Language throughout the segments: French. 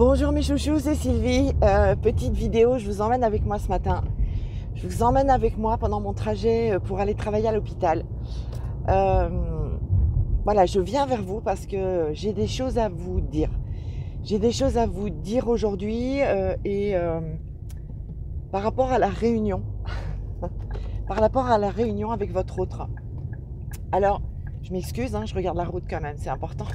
Bonjour mes chouchous, c'est Sylvie. Petite vidéo, je vous emmène avec moi ce matin. Je vous emmène avec moi pendant mon trajet pour aller travailler à l'hôpital. Voilà, je viens vers vous parce que j'ai des choses à vous dire. J'ai des choses à vous dire aujourd'hui et par rapport à la réunion. Par rapport à la réunion avec votre autre. Alors, je m'excuse, je regarde la route quand même, c'est important.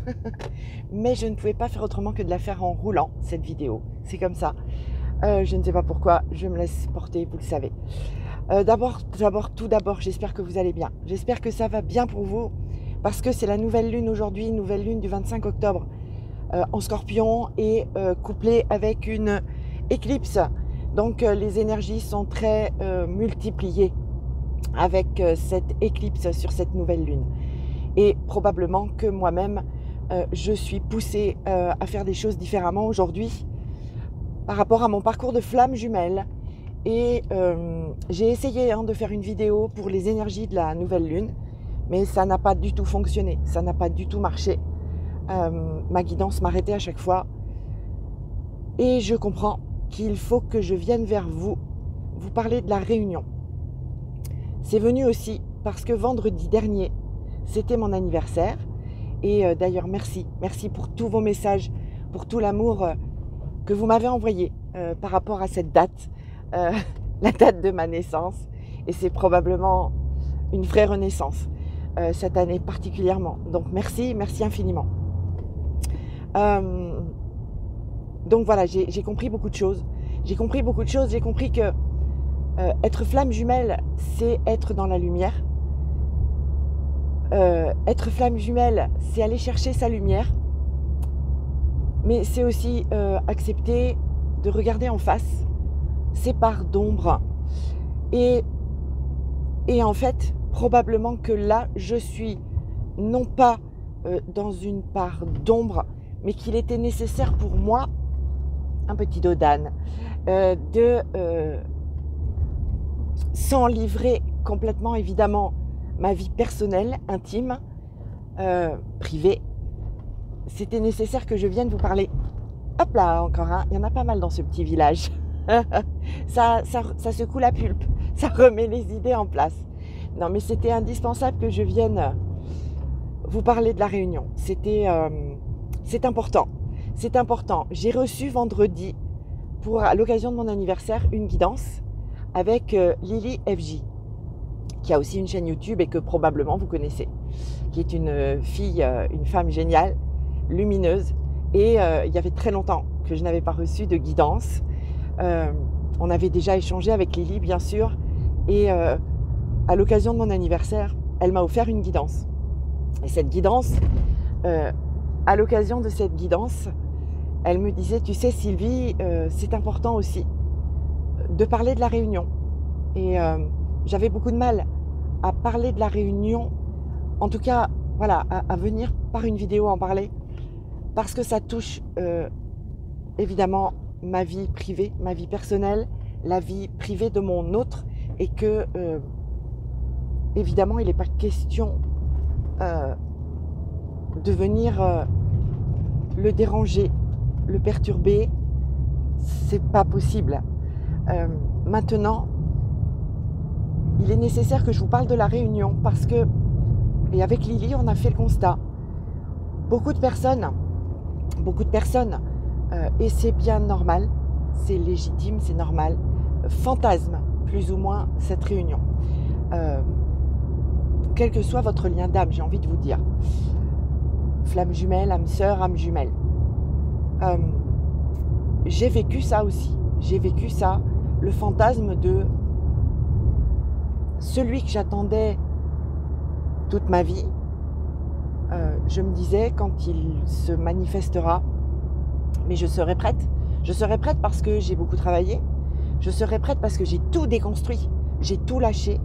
Mais je ne pouvais pas faire autrement que de la faire en roulant, cette vidéo. C'est comme ça. Je ne sais pas pourquoi, je me laisse porter, vous le savez. Tout d'abord, j'espère que vous allez bien. J'espère que ça va bien pour vous, parce que c'est la nouvelle lune aujourd'hui, nouvelle lune du 25 octobre en Scorpion, et couplée avec une éclipse. Donc les énergies sont très multipliées avec cette éclipse sur cette nouvelle lune. Et probablement que moi-même, je suis poussée à faire des choses différemment aujourd'hui par rapport à mon parcours de flamme jumelle. Et j'ai essayé de faire une vidéo pour les énergies de la nouvelle lune, mais ça n'a pas du tout fonctionné, ça n'a pas du tout marché. Ma guidance m'arrêtait à chaque fois. Et je comprends qu'il faut que je vienne vers vous parler de la réunion. C'est venu aussi parce que vendredi dernier, c'était mon anniversaire. Et d'ailleurs, merci pour tous vos messages, pour tout l'amour que vous m'avez envoyé par rapport à cette date, la date de ma naissance. Et c'est probablement une vraie renaissance, cette année particulièrement. Donc merci infiniment. Donc voilà, j'ai compris beaucoup de choses. J'ai compris que être flamme jumelle, c'est être dans la lumière. Être flamme jumelle, c'est aller chercher sa lumière, mais c'est aussi accepter de regarder en face ses parts d'ombre. Et en fait, probablement que là, je suis non pas dans une part d'ombre, mais qu'il était nécessaire pour moi, un petit dos d'âne, sans livrer complètement, évidemment, ma vie personnelle, intime, privée. C'était nécessaire que je vienne vous parler. Hop là, encore un. Il y en a pas mal dans ce petit village. ça secoue la pulpe. Ça remet les idées en place. Non, mais c'était indispensable que je vienne vous parler de la réunion. C'est important. C'est important. J'ai reçu vendredi, à l'occasion de mon anniversaire, une guidance avec Lily FJ, qui a aussi une chaîne YouTube et que probablement vous connaissez, qui est une fille, une femme géniale, lumineuse. Et il y avait très longtemps que je n'avais pas reçu de guidance. On avait déjà échangé avec Lily, bien sûr. Et à l'occasion de mon anniversaire, elle m'a offert une guidance. Et cette guidance, à l'occasion de cette guidance, elle me disait, tu sais Sylvie, c'est important aussi de parler de la réunion. Et j'avais beaucoup de mal à parler de la réunion, en tout cas, voilà, à venir par une vidéo en parler, parce que ça touche évidemment ma vie privée, ma vie personnelle, la vie privée de mon autre, et que évidemment il n'est pas question de venir le déranger, le perturber, c'est pas possible. Maintenant, il est nécessaire que je vous parle de la réunion parce que, et avec Lily, on a fait le constat. Beaucoup de personnes, et c'est bien normal, c'est légitime, c'est normal, fantasment plus ou moins cette réunion. Quel que soit votre lien d'âme, j'ai envie de vous dire. Flamme jumelle, âme sœur, âme jumelle. J'ai vécu ça aussi. J'ai vécu ça, le fantasme de celui que j'attendais toute ma vie. Je me disais, quand il se manifestera, mais je serai prête. Je serai prête parce que j'ai beaucoup travaillé. Je serai prête parce que j'ai tout déconstruit. J'ai tout lâché.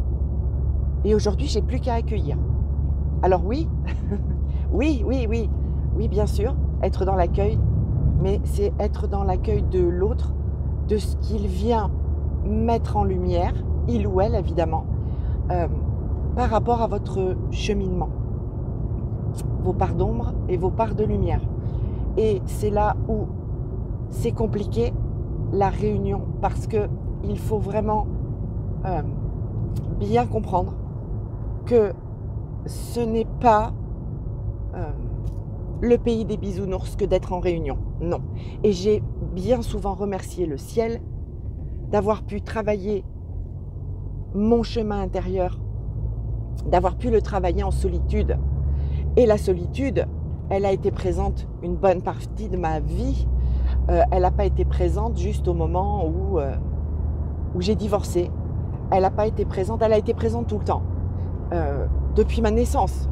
Et aujourd'hui, j'ai plus qu'à accueillir. Alors oui, oui, bien sûr, être dans l'accueil, mais c'est être dans l'accueil de l'autre, de ce qu'il vient mettre en lumière, il ou elle évidemment, par rapport à votre cheminement, vos parts d'ombre et vos parts de lumière. Et c'est là où c'est compliqué la réunion parce que il faut vraiment bien comprendre que ce n'est pas le pays des bisounours que d'être en réunion. Non. Et j'ai bien souvent remercié le ciel d'avoir pu travailler mon chemin intérieur, d'avoir pu le travailler en solitude. Et la solitude, elle a été présente une bonne partie de ma vie. Elle n'a pas été présente juste au moment où j'ai divorcé. Elle n'a pas été présente, elle a été présente tout le temps. Depuis ma naissance.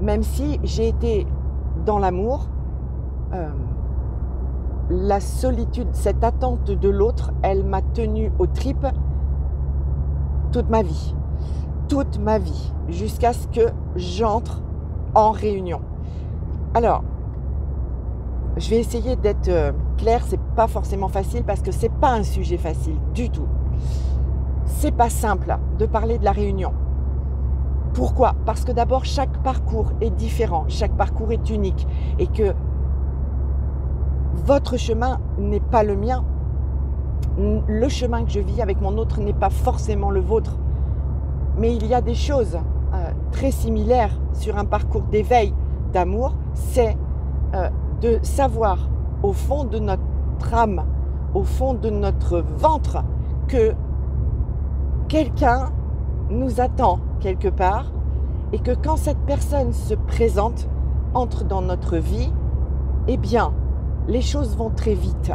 Même si j'ai été dans l'amour, la solitude, cette attente de l'autre, elle m'a tenue aux tripes toute ma vie. Toute ma vie. Jusqu'à ce que j'entre en réunion. Alors, je vais essayer d'être claire, c'est pas forcément facile parce que c'est pas un sujet facile du tout. C'est pas simple de parler de la réunion. Pourquoi ? Parce que d'abord, chaque parcours est différent, chaque parcours est unique et que votre chemin n'est pas le mien. Le chemin que je vis avec mon autre n'est pas forcément le vôtre. Mais il y a des choses très similaires sur un parcours d'éveil, d'amour, c'est de savoir au fond de notre âme, au fond de notre ventre, que quelqu'un nous attend quelque part et que quand cette personne se présente, entre dans notre vie, eh bien, les choses vont très vite.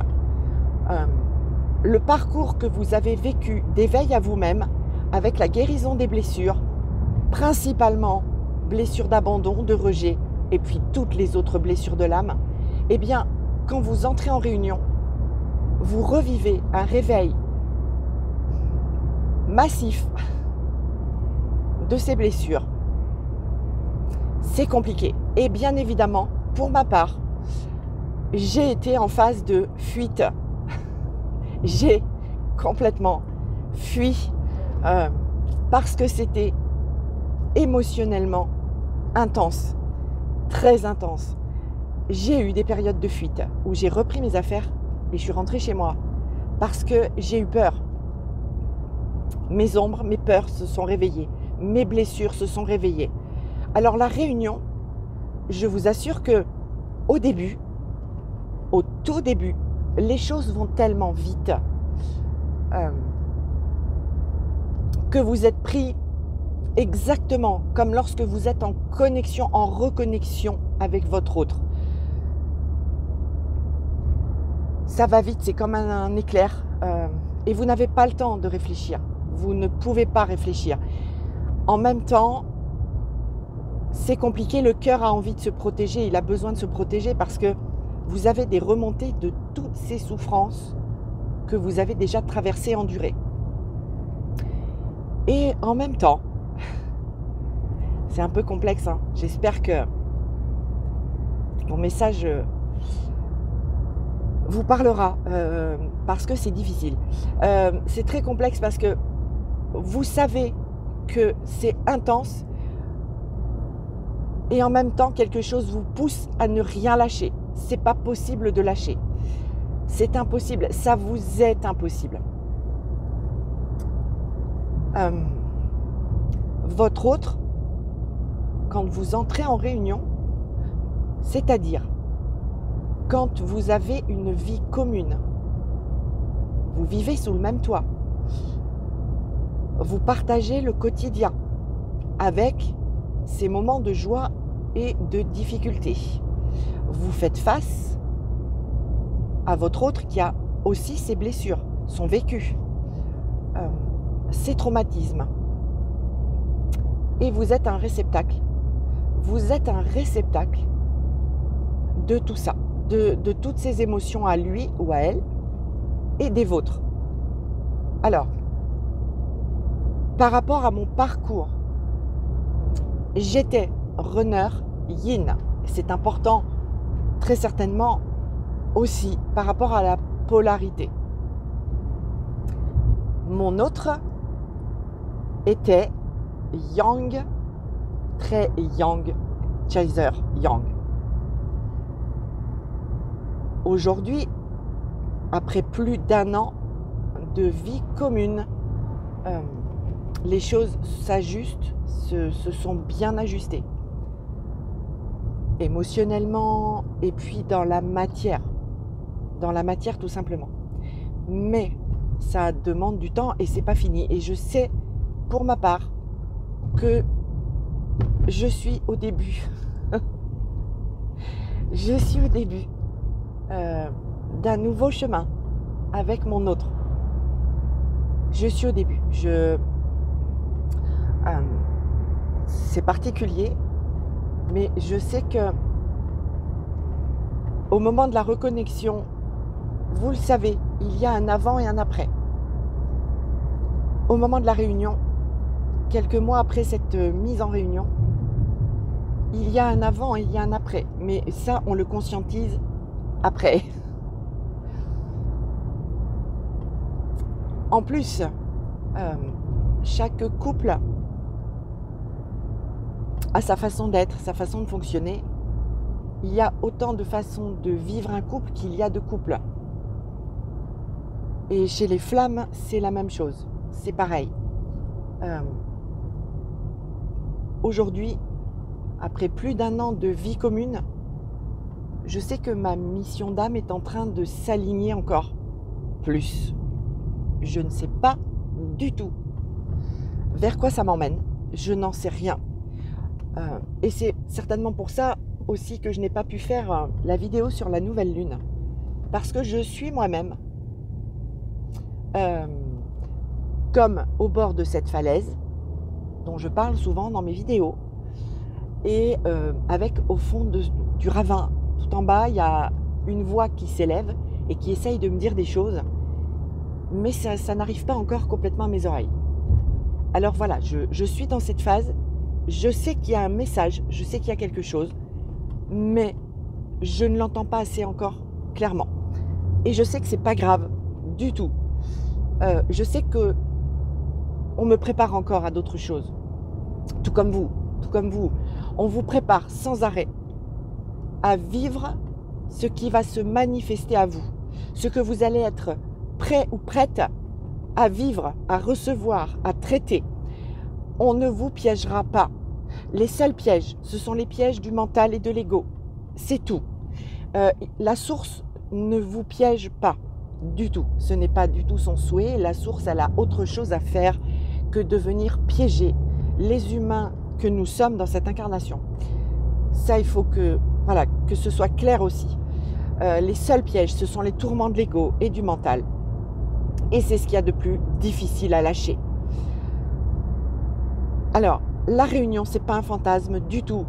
Le parcours que vous avez vécu d'éveil à vous-même, avec la guérison des blessures, principalement blessures d'abandon, de rejet, et puis toutes les autres blessures de l'âme, eh bien, quand vous entrez en réunion, vous revivez un réveil massif de ces blessures. C'est compliqué. Et bien évidemment, pour ma part, j'ai été en phase de fuite. J'ai complètement fui parce que c'était émotionnellement intense, très intense. J'ai eu des périodes de fuite où j'ai repris mes affaires et je suis rentrée chez moi parce que j'ai eu peur. Mes ombres, mes peurs se sont réveillées, mes blessures se sont réveillées. Alors la réunion, je vous assure que au début, au tout début, les choses vont tellement vite que vous êtes pris exactement comme lorsque vous êtes en connexion, en reconnexion avec votre autre. Ça va vite, c'est comme un éclair et vous n'avez pas le temps de réfléchir. Vous ne pouvez pas réfléchir. En même temps, c'est compliqué, le cœur a envie de se protéger, il a besoin de se protéger parce que vous avez des remontées de toutes ces souffrances que vous avez déjà traversées, endurées. Et en même temps, c'est un peu complexe, hein. J'espère que mon message vous parlera parce que c'est difficile. C'est très complexe parce que vous savez que c'est intense et en même temps quelque chose vous pousse à ne rien lâcher. C'est pas possible de lâcher. C'est impossible. Ça vous est impossible. Votre autre, quand vous entrez en réunion, c'est-à-dire quand vous avez une vie commune, vous vivez sous le même toit, vous partagez le quotidien avec ces moments de joie et de difficulté. Vous faites face à votre autre qui a aussi ses blessures, son vécu, ses traumatismes. Et vous êtes un réceptacle. Vous êtes un réceptacle de tout ça, de toutes ces émotions à lui ou à elle et des vôtres. Alors, par rapport à mon parcours, j'étais runner yin. C'est important, très certainement, aussi par rapport à la polarité. Mon autre était yang, très yang, chaser yang. Aujourd'hui, après plus d'1 an de vie commune, les choses s'ajustent, se sont bien ajustées. Émotionnellement et puis dans la matière tout simplement. Mais ça demande du temps et c'est pas fini. Et je sais pour ma part que je suis au début. Je suis au début d'un nouveau chemin avec mon autre. Je suis au début. C'est particulier, mais je sais que au moment de la reconnexion, vous le savez, il y a un avant et un après. Au moment de la réunion, quelques mois après cette mise en réunion, il y a un avant et il y a un après. Mais ça, on le conscientise après. En plus, chaque couple a sa façon d'être, sa façon de fonctionner. Il y a autant de façons de vivre un couple qu'il y a de couples. Et chez les flammes, c'est la même chose. C'est pareil. Aujourd'hui, après plus d'1 an de vie commune, je sais que ma mission d'âme est en train de s'aligner encore plus. Je ne sais pas du tout vers quoi ça m'emmène. Je n'en sais rien. Et c'est certainement pour ça aussi que je n'ai pas pu faire la vidéo sur la nouvelle lune. Parce que je suis moi-même comme au bord de cette falaise dont je parle souvent dans mes vidéos. Et avec au fond du ravin, tout en bas, il y a une voix qui s'élève et qui essaye de me dire des choses. Mais ça n'arrive pas encore complètement à mes oreilles. Alors voilà, je suis dans cette phase. Je sais qu'il y a un message, je sais qu'il y a quelque chose, mais je ne l'entends pas assez encore clairement. Et je sais que c'est pas grave du tout. Je sais que on me prépare encore à d'autres choses. Tout comme vous. On vous prépare sans arrêt à vivre ce qui va se manifester à vous. Ce que vous allez être prêt ou prête à vivre, à recevoir, à traiter. On ne vous piégera pas. Les seuls pièges, ce sont les pièges du mental et de l'ego. C'est tout. La source ne vous piège pas du tout. Ce n'est pas du tout son souhait. La source, elle a autre chose à faire que de venir piéger les humains que nous sommes dans cette incarnation. Ça, il faut que ce soit clair aussi. Les seuls pièges, ce sont les tourments de l'ego et du mental. Et c'est ce qu'il y a de plus difficile à lâcher. Alors, la réunion, c'est pas un fantasme du tout.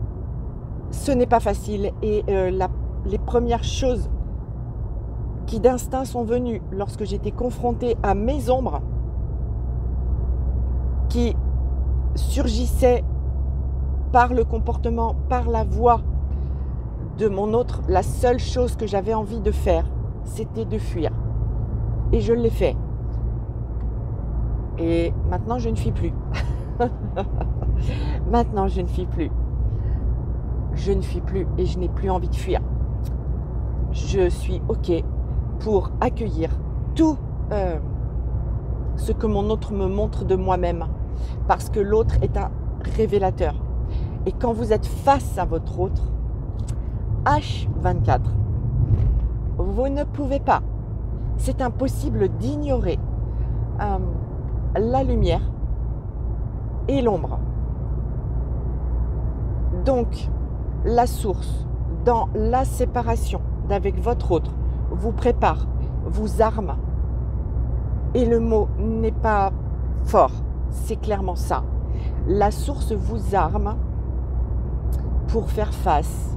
Ce n'est pas facile. Et les premières choses qui d'instinct sont venues lorsque j'étais confrontée à mes ombres, qui surgissaient par le comportement, par la voix de mon autre, la seule chose que j'avais envie de faire, c'était de fuir. Et je l'ai fait. Et maintenant, je ne fuis plus. Maintenant, je ne fuis plus. Je ne fuis plus et je n'ai plus envie de fuir. Je suis OK pour accueillir tout ce que mon autre me montre de moi-même. Parce que l'autre est un révélateur. Et quand vous êtes face à votre autre, H24, vous ne pouvez pas. C'est impossible d'ignorer la lumière et l'ombre. Donc, la source, dans la séparation d'avec votre autre, vous prépare, vous arme. Et le mot n'est pas fort, c'est clairement ça. La source vous arme pour faire face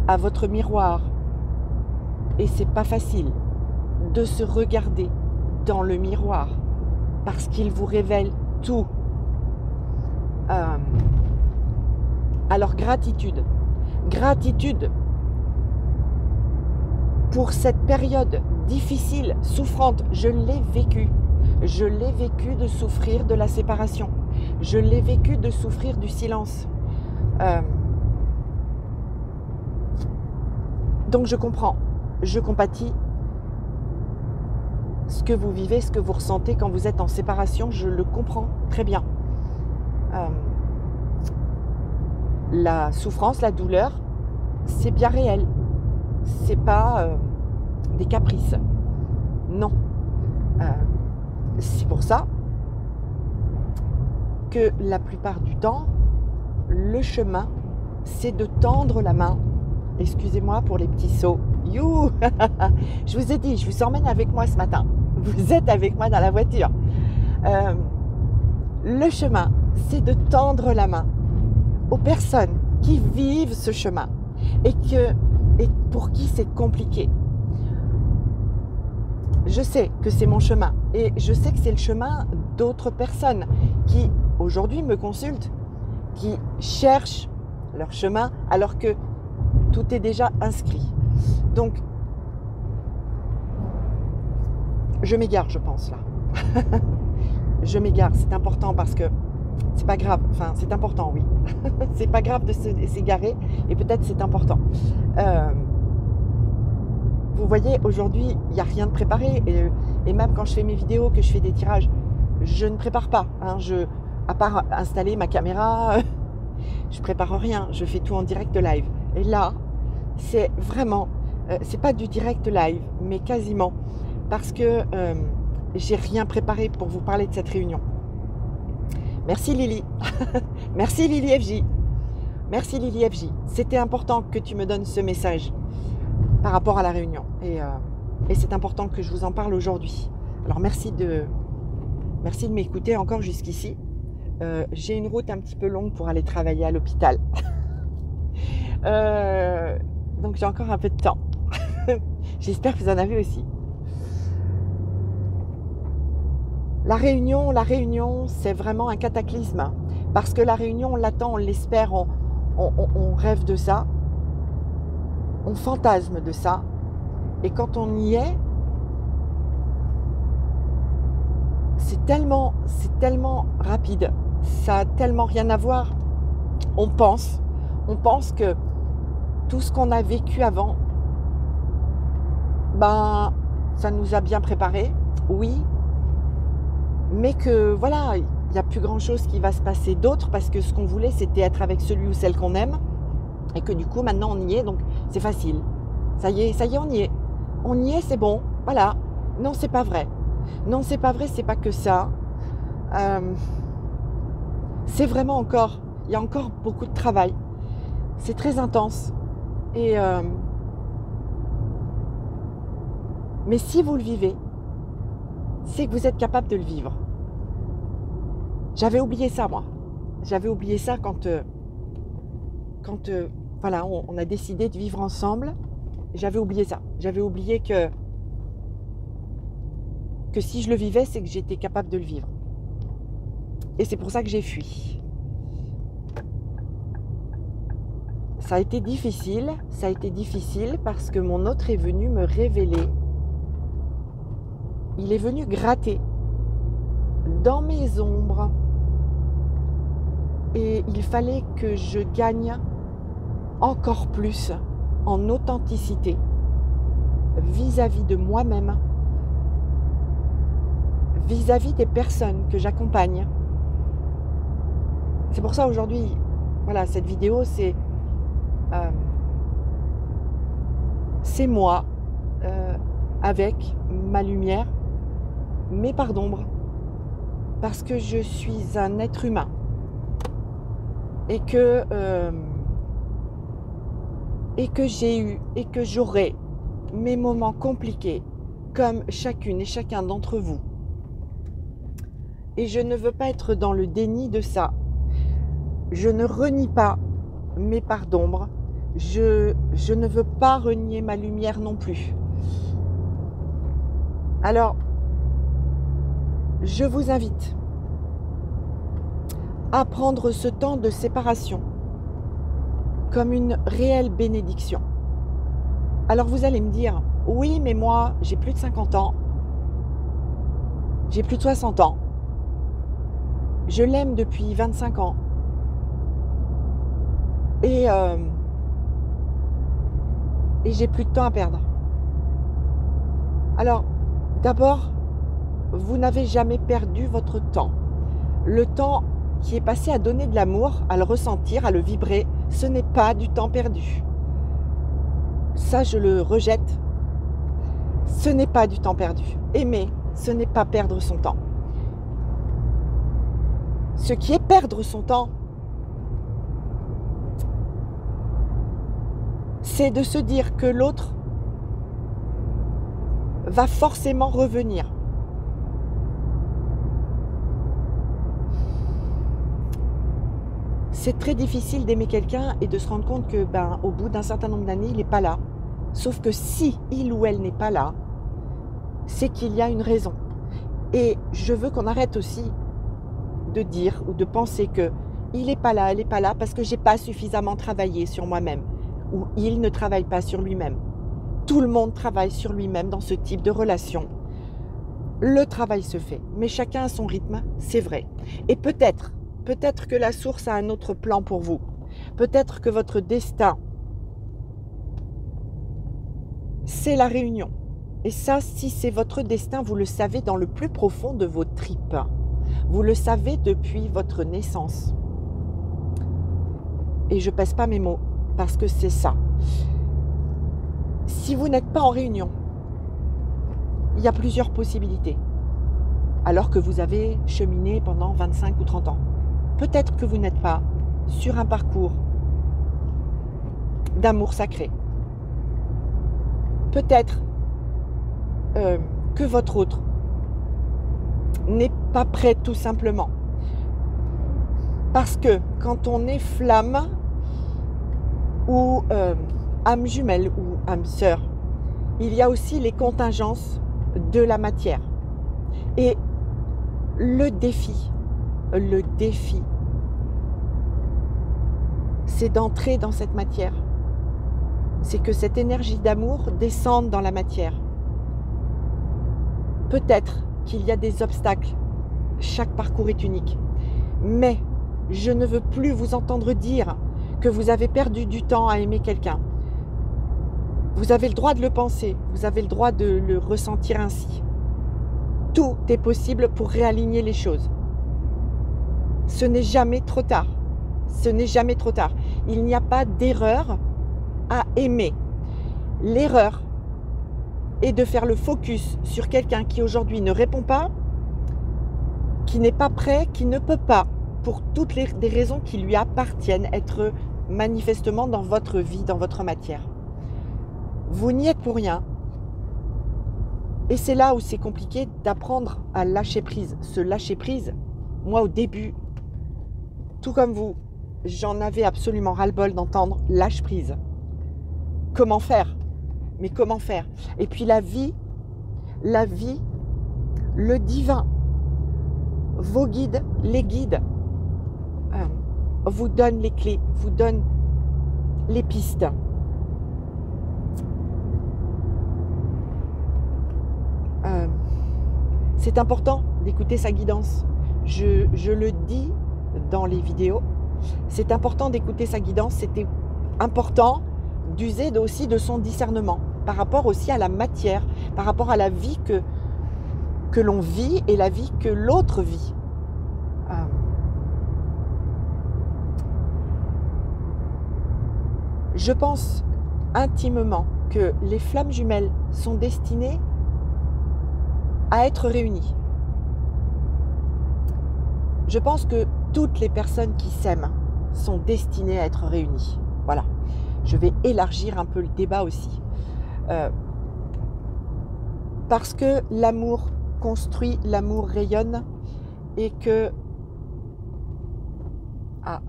à votre miroir. Et c'est pas facile de se regarder dans le miroir parce qu'il vous révèle tout. Alors gratitude pour cette période difficile, souffrante. Je l'ai vécu de souffrir de la séparation, je l'ai vécu de souffrir du silence. Donc je comprends, je compatis ce que vous vivez, ce que vous ressentez quand vous êtes en séparation, je le comprends très bien. La souffrance, la douleur, c'est bien réel. C'est pas des caprices. Non. C'est pour ça que la plupart du temps, le chemin, c'est de tendre la main. Excusez-moi pour les petits sauts. You Je vous ai dit, je vous emmène avec moi ce matin. Vous êtes avec moi dans la voiture. Le chemin, c'est de tendre la main aux personnes qui vivent ce chemin et pour qui c'est compliqué. Je sais que c'est mon chemin et je sais que c'est le chemin d'autres personnes qui aujourd'hui me consultent, qui cherchent leur chemin alors que tout est déjà inscrit. Donc, je m'égare, je pense, là. Je m'égare, c'est important parce que c'est pas grave, enfin c'est important, oui. C'est pas grave de s'égarer et peut-être c'est important. Vous voyez, aujourd'hui, il n'y a rien de préparé et même quand je fais mes vidéos, que je fais des tirages, je ne prépare pas. Hein, à part installer ma caméra, je prépare rien, je fais tout en direct live. Et là, c'est vraiment, c'est pas du direct live, mais quasiment, parce que j'ai rien préparé pour vous parler de cette réunion. Merci Lily. Merci Lily FJ. Merci Lily FJ. C'était important que tu me donnes ce message par rapport à la réunion. Et c'est important que je vous en parle aujourd'hui. Alors merci de m'écouter encore jusqu'ici. J'ai une route un petit peu longue pour aller travailler à l'hôpital. Donc j'ai encore un peu de temps. J'espère que vous en avez aussi. La réunion, c'est vraiment un cataclysme. Parce que la réunion, on l'attend, on l'espère, on rêve de ça. On fantasme de ça. Et quand on y est, c'est tellement rapide. Ça a tellement rien à voir. On pense que tout ce qu'on a vécu avant, ben, ça nous a bien préparé, oui, mais que voilà, il n'y a plus grand chose qui va se passer d'autre parce que ce qu'on voulait, c'était être avec celui ou celle qu'on aime et que du coup, maintenant, on y est, donc c'est facile. Ça y est, on y est. On y est, c'est bon, voilà. Non, c'est pas vrai. Non, c'est pas vrai, c'est pas que ça. C'est vraiment encore, il y a encore beaucoup de travail. C'est très intense. Mais si vous le vivez, c'est que vous êtes capable de le vivre. J'avais oublié ça, moi. J'avais oublié ça quand voilà, on a décidé de vivre ensemble. J'avais oublié ça. J'avais oublié que si je le vivais, c'est que j'étais capable de le vivre. Et c'est pour ça que j'ai fui. Ça a été difficile parce que mon autre est venu me révéler. Il est venu gratter dans mes ombres. Et il fallait que je gagne encore plus en authenticité vis-à-vis de moi-même, vis-à-vis des personnes que j'accompagne. C'est pour ça aujourd'hui, voilà, cette vidéo, c'est moi avec ma lumière, mes parts d'ombre, parce que je suis un être humain et que j'ai eu et que j'aurai mes moments compliqués comme chacune et chacun d'entre vous. Et je ne veux pas être dans le déni de ça. Je ne renie pas mes parts d'ombre. Je ne veux pas renier ma lumière non plus. Alors, je vous invite à prendre ce temps de séparation comme une réelle bénédiction. Alors vous allez me dire, oui, mais moi, j'ai plus de 50 ans, j'ai plus de 60 ans, je l'aime depuis 25 ans, et j'ai plus de temps à perdre. Alors, D'abord, vous n'avez jamais perdu votre temps. Le temps qui est passé à donner de l'amour, à le ressentir, à le vibrer, ce n'est pas du temps perdu. Ça, je le rejette. Ce n'est pas du temps perdu. Aimer, ce n'est pas perdre son temps. Ce qui est perdre son temps, c'est de se dire que l'autre va forcément revenir. C'est très difficile d'aimer quelqu'un et de se rendre compte que, au bout d'un certain nombre d'années, il n'est pas là. Sauf que si il ou elle n'est pas là, c'est qu'il y a une raison. Et je veux qu'on arrête aussi de dire ou de penser que il n'est pas là, elle n'est pas là parce que j'ai pas suffisamment travaillé sur moi-même ou il ne travaille pas sur lui-même. Tout le monde travaille sur lui-même dans ce type de relation. Le travail se fait, mais chacun a son rythme, c'est vrai. Et peut-être que la source a un autre plan pour vous. Peut-être que votre destin, c'est la réunion. Et ça, si c'est votre destin, vous le savez dans le plus profond de vos tripes. Vous le savez depuis votre naissance. Et je pèse pas mes mots, parce que c'est ça. Si vous n'êtes pas en réunion, il y a plusieurs possibilités. Alors que vous avez cheminé pendant 25 ou 30 ans. Peut-être que vous n'êtes pas sur un parcours d'amour sacré. Peut-être que votre autre n'est pas prêt tout simplement. Parce que quand on est flamme ou âme jumelle ou âme sœur, il y a aussi les contingences de la matière. Et le défi, c'est d'entrer dans cette matière. C'est que cette énergie d'amour descende dans la matière. Peut-être qu'il y a des obstacles. Chaque parcours est unique. Mais je ne veux plus vous entendre dire que vous avez perdu du temps à aimer quelqu'un. Vous avez le droit de le penser. Vous avez le droit de le ressentir ainsi. Tout est possible pour réaligner les choses. Ce n'est jamais trop tard. Ce n'est jamais trop tard. Il n'y a pas d'erreur à aimer. L'erreur est de faire le focus sur quelqu'un qui aujourd'hui ne répond pas, qui n'est pas prêt, qui ne peut pas, pour toutes des raisons qui lui appartiennent, être manifestement dans votre vie, dans votre matière. Vous n'y êtes pour rien. Et c'est là où c'est compliqué d'apprendre à lâcher prise. Ce lâcher prise, moi au début, tout comme vous, j'en avais absolument ras-le-bol d'entendre lâche prise. Comment faire? Mais comment faire? Et puis la vie, le divin, vos guides, les guides, vous donnent les clés, vous donnent les pistes. C'est important d'écouter sa guidance. Je le dis dans les vidéos, c'est important d'écouter sa guidance, c'était important d'user aussi de son discernement par rapport aussi à la matière, par rapport à la vie que l'on vit et la vie que l'autre vit. Je pense intimement que les flammes jumelles sont destinées à être réunies. Je pense que toutes les personnes qui s'aiment sont destinées à être réunies. Voilà. Je vais élargir un peu le débat aussi. Parce que l'amour construit, l'amour rayonne et que... Ah,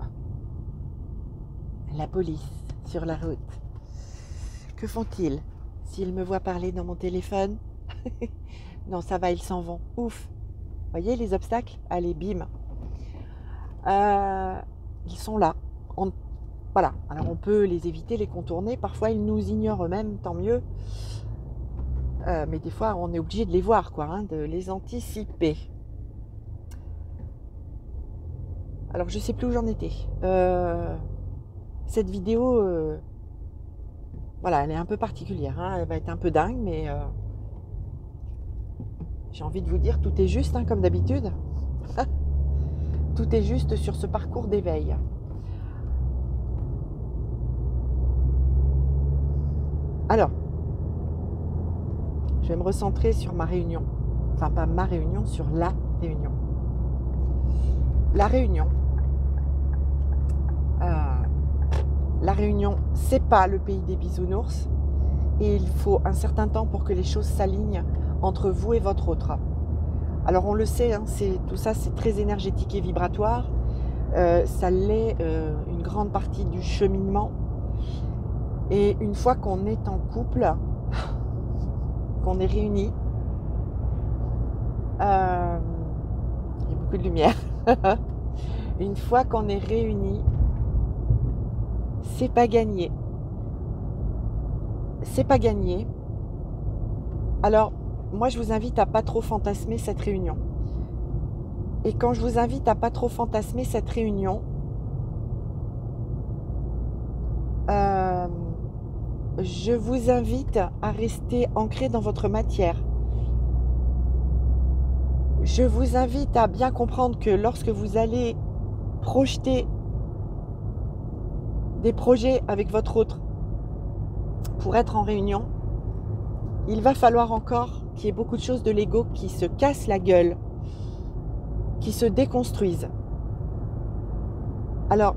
la police sur la route. Que font-ils s'ils me voient parler dans mon téléphone? Non, ça va, ils s'en vont. Ouf. Voyez les obstacles? Allez, bim. Ils sont là. Voilà. Alors on peut les éviter, les contourner. Parfois ils nous ignorent eux-mêmes, tant mieux. Mais des fois on est obligé de les voir, quoi, de les anticiper. Alors je sais plus où j'en étais. Cette vidéo, voilà, elle est un peu particulière. Elle va être un peu dingue, mais j'ai envie de vous dire, tout est juste, hein, comme d'habitude. Tout est juste sur ce parcours d'éveil. Alors, je vais me recentrer sur ma réunion. Enfin, pas ma réunion, sur la réunion. La réunion. La réunion, c'est pas le pays des bisounours. Et il faut un certain temps pour que les choses s'alignent entre vous et votre autre. Alors on le sait, hein, tout ça c'est très énergétique et vibratoire. Ça l'est une grande partie du cheminement. Et une fois qu'on est en couple, qu'on est réunis, il y a beaucoup de lumière. Une fois qu'on est réunis, c'est pas gagné. C'est pas gagné. Alors, moi, je vous invite à pas trop fantasmer cette réunion. Et quand je vous invite à pas trop fantasmer cette réunion, je vous invite à rester ancré dans votre matière. Je vous invite à bien comprendre que lorsque vous allez projeter des projets avec votre autre pour être en réunion, il va falloir encore qu'il y ait beaucoup de choses de l'ego qui se cassent la gueule, qui se déconstruisent. Alors,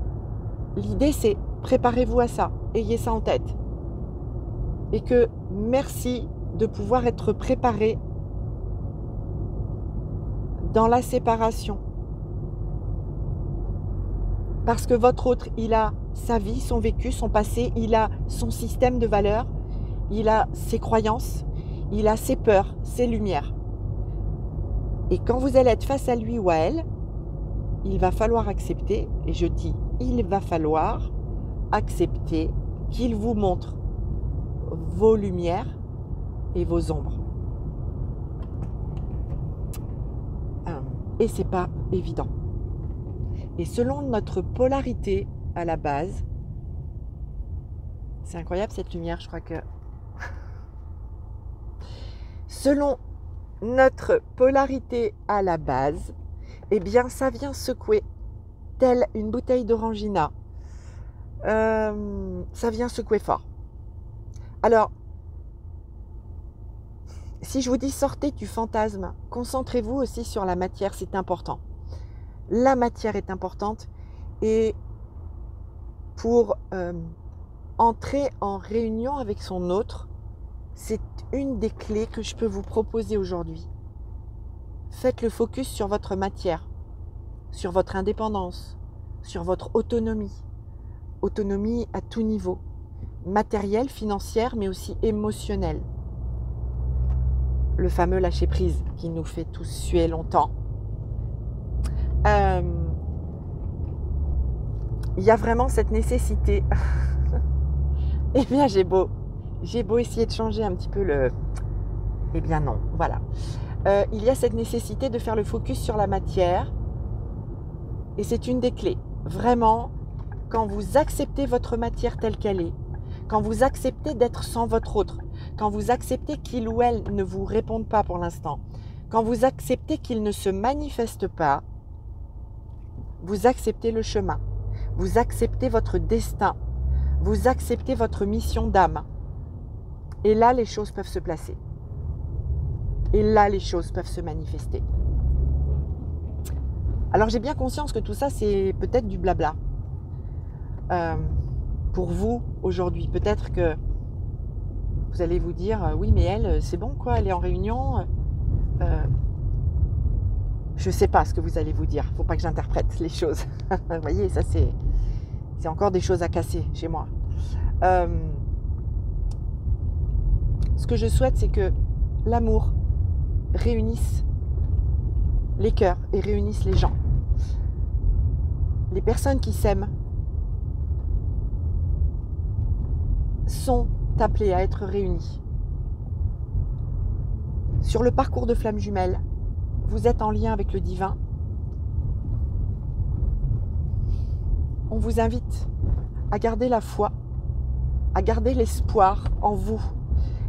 l'idée c'est préparez-vous à ça, ayez ça en tête. Et que merci de pouvoir être préparé dans la séparation. Parce que votre autre, il a sa vie, son vécu, son passé, il a son système de valeurs, il a ses croyances, il a ses peurs, ses lumières. Et quand vous allez être face à lui ou à elle, il va falloir accepter, et je dis il va falloir accepter qu'il vous montre vos lumières et vos ombres. Et c'est pas évident. Et selon notre polarité à la base, c'est incroyable cette lumière, je crois que... Selon notre polarité à la base, eh bien ça vient secouer, telle une bouteille d'orangina. Ça vient secouer fort. Alors, si je vous dis sortez du fantasme, concentrez-vous aussi sur la matière, c'est important. La matière est importante et pour entrer en réunion avec son autre, c'est une des clés que je peux vous proposer aujourd'hui. Faites le focus sur votre matière, sur votre indépendance, sur votre autonomie. Autonomie à tout niveau, matérielle, financière, mais aussi émotionnelle. Le fameux lâcher-prise qui nous fait tous suer longtemps. Il y a vraiment cette nécessité. Eh bien, j'ai beau essayer de changer un petit peu le... Eh bien non, voilà. Il y a cette nécessité de faire le focus sur la matière. Et c'est une des clés. Vraiment, quand vous acceptez votre matière telle qu'elle est, quand vous acceptez d'être sans votre autre, quand vous acceptez qu'il ou elle ne vous réponde pas pour l'instant, quand vous acceptez qu'il ne se manifeste pas, vous acceptez le chemin, vous acceptez votre destin, vous acceptez votre mission d'âme. Et là, les choses peuvent se placer. Et là, les choses peuvent se manifester. Alors, j'ai bien conscience que tout ça, c'est peut-être du blabla. Pour vous, aujourd'hui, peut-être que vous allez vous dire, oui, mais elle, c'est bon, quoi, elle est en réunion. Je ne sais pas ce que vous allez vous dire. Il ne faut pas que j'interprète les choses. Vous voyez, ça, c'est encore des choses à casser chez moi. Ce que je souhaite, c'est que l'amour réunisse les cœurs et réunisse les gens. Les personnes qui s'aiment sont appelées à être réunies. Sur le parcours de flamme jumelle, vous êtes en lien avec le divin. On vous invite à garder la foi, à garder l'espoir en vous.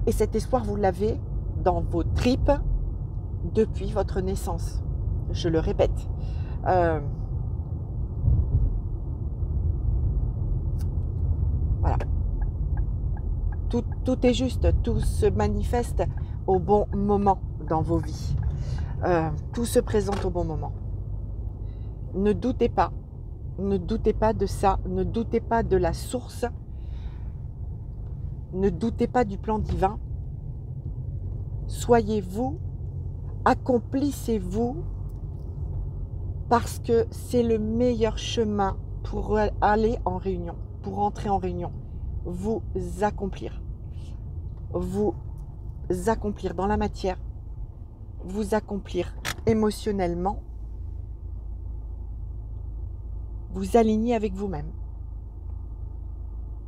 Et cet espoir, vous l'avez dans vos tripes, depuis votre naissance. Je le répète. Voilà. Tout est juste, tout se manifeste au bon moment dans vos vies. Tout se présente au bon moment. Ne doutez pas de ça, ne doutez pas de la source, ne doutez pas du plan divin. Soyez vous, accomplissez-vous, parce que c'est le meilleur chemin pour aller en réunion, pour entrer en réunion. Vous accomplir dans la matière, vous accomplir émotionnellement, vous aligner avec vous-même.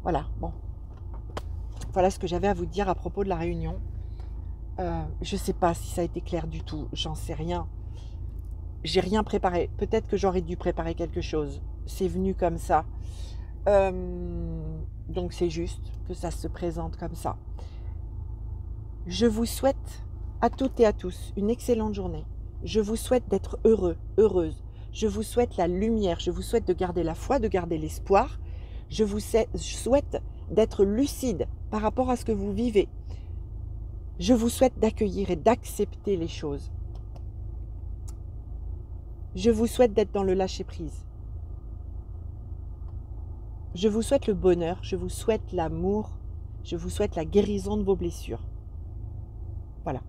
Voilà, bon. Voilà ce que j'avais à vous dire à propos de la réunion. Je ne sais pas si ça a été clair du tout, j'en sais rien. J'ai rien préparé. Peut-être que j'aurais dû préparer quelque chose. C'est venu comme ça. Donc c'est juste que ça se présente comme ça. Je vous souhaite à toutes et à tous une excellente journée. Je vous souhaite d'être heureux, heureuse. Je vous souhaite la lumière. Je vous souhaite de garder la foi, de garder l'espoir. Je vous souhaite d'être lucide par rapport à ce que vous vivez. Je vous souhaite d'accueillir et d'accepter les choses. Je vous souhaite d'être dans le lâcher-prise. Je vous souhaite le bonheur, je vous souhaite l'amour, je vous souhaite la guérison de vos blessures. Voilà.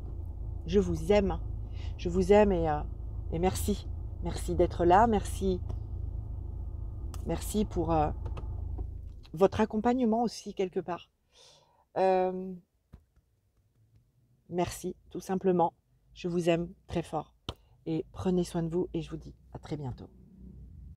Je vous aime et merci. Merci d'être là, merci pour votre accompagnement aussi quelque part. Merci, tout simplement. Je vous aime très fort. Et prenez soin de vous et je vous dis à très bientôt.